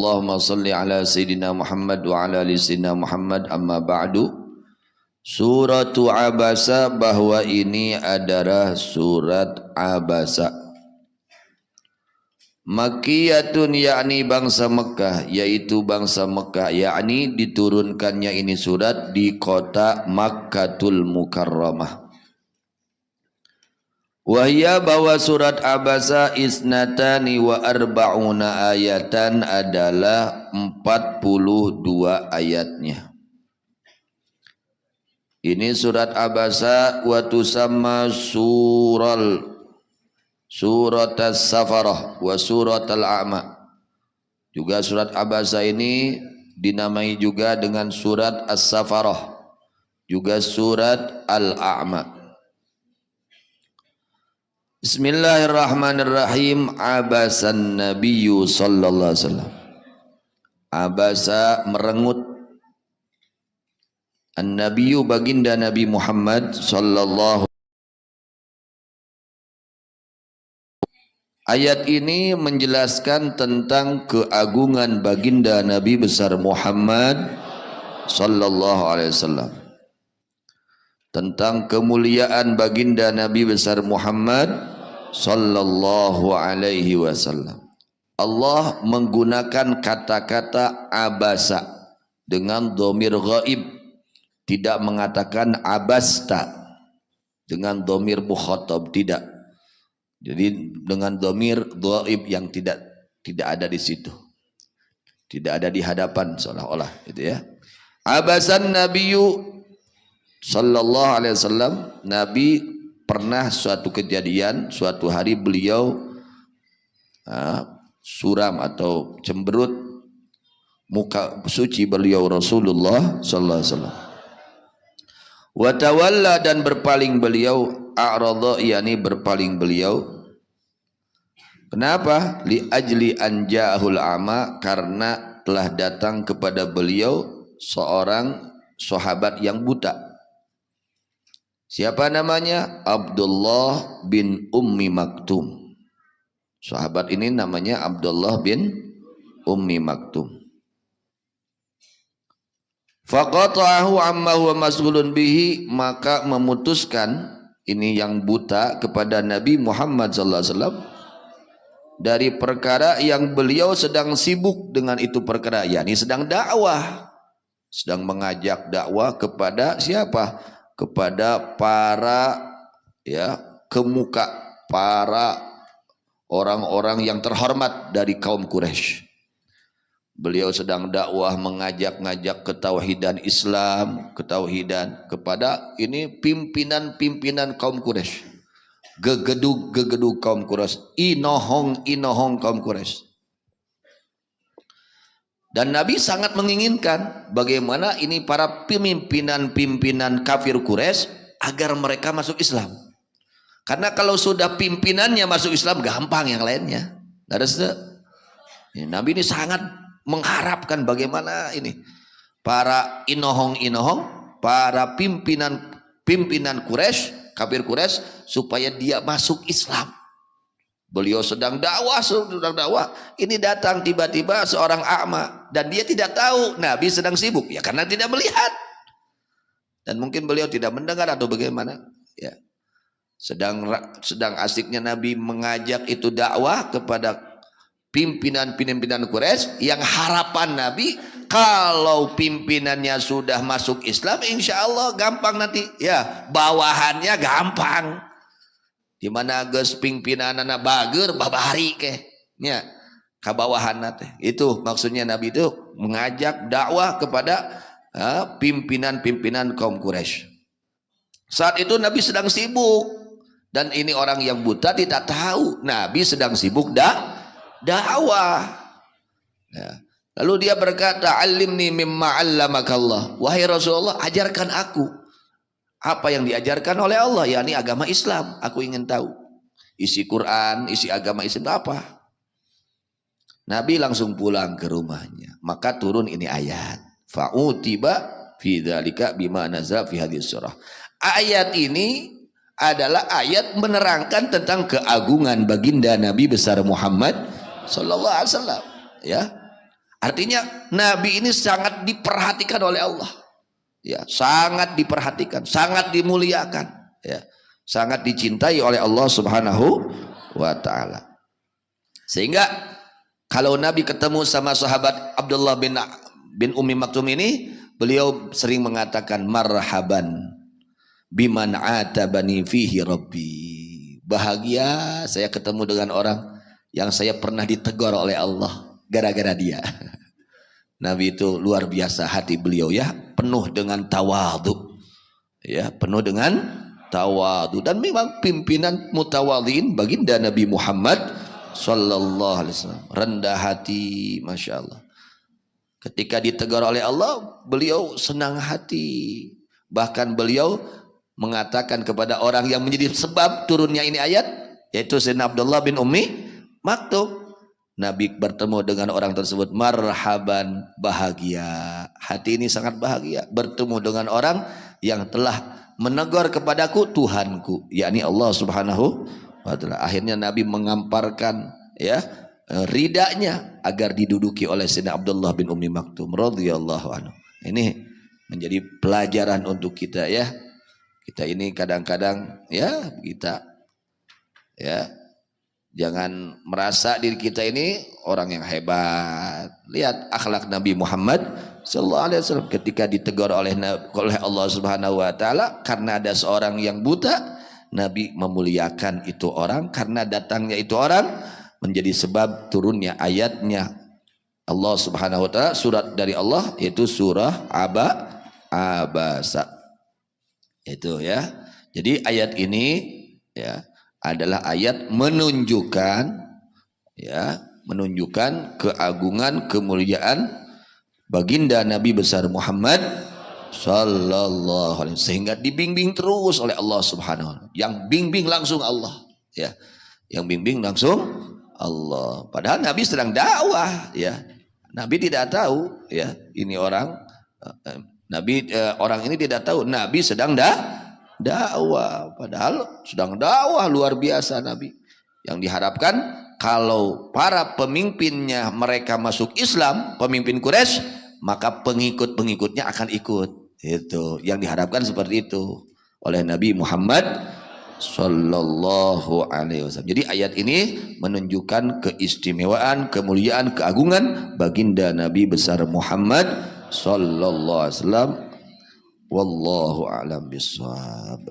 Allahumma salli ala Sayyidina Muhammad wa ala ali Sayyidina Muhammad amma ba'du. Suratu Abasa, bahwa ini adalah surat Abasa. Makkiyatun, yakni bangsa Mekah, yaitu bangsa Mekah, yakni diturunkannya ini surat di kota Makkatul Mukarramah. Wahya, bahwa surat Abasa isnatani wa arba'una ayatan, adalah 42 ayatnya. Ini surat Abasa wa tusamma surat as-safarah wa surat al-a'ma. Juga surat Abasa ini dinamai juga dengan surat as-safarah, juga surat al-a'ma. Bismillahirrahmanirrahim. Abasan Nabiyyu sallallahu alaihi wasallam. Abasa, merengut. An-Nabiyyu, baginda Nabi Muhammad sallallahu. Ayat ini menjelaskan tentang keagungan baginda Nabi besar Muhammad sallallahu alaihi wasallam. Tentang kemuliaan baginda Nabi besar Muhammad sallallahu alaihi wasallam. Allah menggunakan kata-kata abasa dengan dhamir ghaib, tidak mengatakan abasta dengan dhamir mukhatab, tidak. Jadi dengan dhamir ghaib yang tidak ada di situ, tidak ada di hadapan, seolah-olah gitu ya. Abasan Nabiyyu sallallahu alaihi wasallam, Nabi pernah suatu kejadian, suatu hari beliau suram atau cemberut muka suci beliau Rasulullah sallallahu alaihi wasallam. Wa tawalla, dan berpaling beliau, a'radha, yakni berpaling beliau. Kenapa? Li ajli anja'ahul ama, karena telah datang kepada beliau seorang sahabat yang buta. Siapa namanya? Abdullah bin Ummi Maktum. Sahabat ini namanya Abdullah bin Ummi Maktum. Faqata'ahu amma huwa masghulun bihi, maka memutuskan ini yang buta kepada Nabi Muhammad sallallahu alaihi wasallam dari perkara yang beliau sedang sibuk dengan itu perkara, yakni sedang dakwah, sedang mengajak dakwah kepada siapa? Kepada para kemuka, para orang-orang yang terhormat dari kaum Quraisy. Beliau sedang dakwah, mengajak-ngajak ketauhidan Islam, ketauhidan kepada ini pimpinan-pimpinan kaum Quraisy, gegedug kaum Quraisy, inohong kaum Quraisy. Dan Nabi sangat menginginkan bagaimana ini para pimpinan kafir Quraisy agar mereka masuk Islam. Karena kalau sudah pimpinannya masuk Islam, gampang yang lainnya. Nabi ini sangat mengharapkan bagaimana ini para inohong, para pimpinan Quraisy, kafir Quraisy, supaya dia masuk Islam. Beliau sedang dakwah, ini datang tiba-tiba seorang a'ma, dan dia tidak tahu Nabi sedang sibuk, ya karena tidak melihat, dan mungkin beliau tidak mendengar atau bagaimana ya. Sedang asiknya Nabi mengajak itu dakwah kepada pimpinan Quraisy, yang harapan Nabi kalau pimpinannya sudah masuk Islam, insya Allah gampang nanti ya, bawahannya gampang. Di mana geus pimpinan anak bager babari ke nya ka bawahan teh. Itu maksudnya Nabi itu mengajak dakwah kepada pimpinan kaum Quraisy. Saat itu Nabi sedang sibuk, dan ini orang yang buta tidak tahu Nabi sedang sibuk dakwah. Ya. Lalu dia berkata, "Alimni mimma 'allamakallah." Wahai Rasulullah, ajarkan aku apa yang diajarkan oleh Allah, yakni agama Islam. Aku ingin tahu isi Quran, isi agama Islam apa. Nabi langsung pulang ke rumahnya, maka turun ini ayat, fa'utiba fi dzalika bima nazala fi hadhihi surah. Ayat ini adalah ayat menerangkan tentang keagungan baginda Nabi besar Muhammad sallallahu alaihi wasallam, ya. Artinya Nabi ini sangat diperhatikan oleh Allah. Ya, sangat diperhatikan, sangat dimuliakan, ya. Sangat dicintai oleh Allah Subhanahu wa taala. Sehingga kalau Nabi ketemu sama sahabat Abdullah bin Ummi Maktum ini, beliau sering mengatakan marhaban biman atabani fihi rabbi. Bahagia saya ketemu dengan orang yang saya pernah ditegur oleh Allah gara-gara dia. Nabi itu luar biasa hati beliau, ya, penuh dengan tawadhu, ya, penuh dengan tawadhu. Dan memang pimpinan mutawadhiin baginda Nabi Muhammad sallallahu alaihi wasallam, rendah hati, masya Allah. Ketika ditegur oleh Allah, beliau senang hati. Bahkan beliau mengatakan kepada orang yang menjadi sebab turunnya ini ayat, yaitu Sayyidina Abdullah bin Ummi Maktum, Nabi bertemu dengan orang tersebut, marhaban, bahagia, hati ini sangat bahagia bertemu dengan orang yang telah menegur kepadaku Tuhanku, yakni Allah Subhanahu wa taala. Akhirnya Nabi mengamparkan, ya, ridanya agar diduduki oleh Sayyidina Abdullah bin Ummi Maktum radhiyallahu anhu. Ini menjadi pelajaran untuk kita, ya. Kita ini kadang-kadang, ya, kita, ya, jangan merasa diri kita ini orang yang hebat. Lihat akhlak Nabi Muhammad sallallahu alaihi wasallam ketika ditegur oleh Allah Subhanahu wa taala karena ada seorang yang buta, Nabi memuliakan itu orang karena datangnya itu orang menjadi sebab turunnya ayatnya Allah Subhanahu wa taala, surat dari Allah, yaitu surah Abasa. Itu, ya. Jadi ayat ini, ya, adalah ayat menunjukkan, ya, menunjukkan keagungan, kemuliaan baginda Nabi besar Muhammad sallallahu alaihi wasallam, sehingga dibimbing terus oleh Allah Subhanahu wa taala. Yang bimbing langsung Allah, ya. Yang bimbing langsung Allah. Padahal Nabi sedang dakwah, ya. Nabi tidak tahu, ya, ini orang orang ini tidak tahu Nabi sedang dakwah, padahal sedang dakwah luar biasa Nabi. Yang diharapkan kalau para pemimpinnya mereka masuk Islam, pemimpin Quraisy, maka pengikut-pengikutnya akan ikut. Itu yang diharapkan, seperti itu oleh Nabi Muhammad sallallahu alaihi wasallam. Jadi ayat ini menunjukkan keistimewaan, kemuliaan, keagungan baginda Nabi besar Muhammad sallallahu alaihi wasallam. Wallahu a'lam bishawab.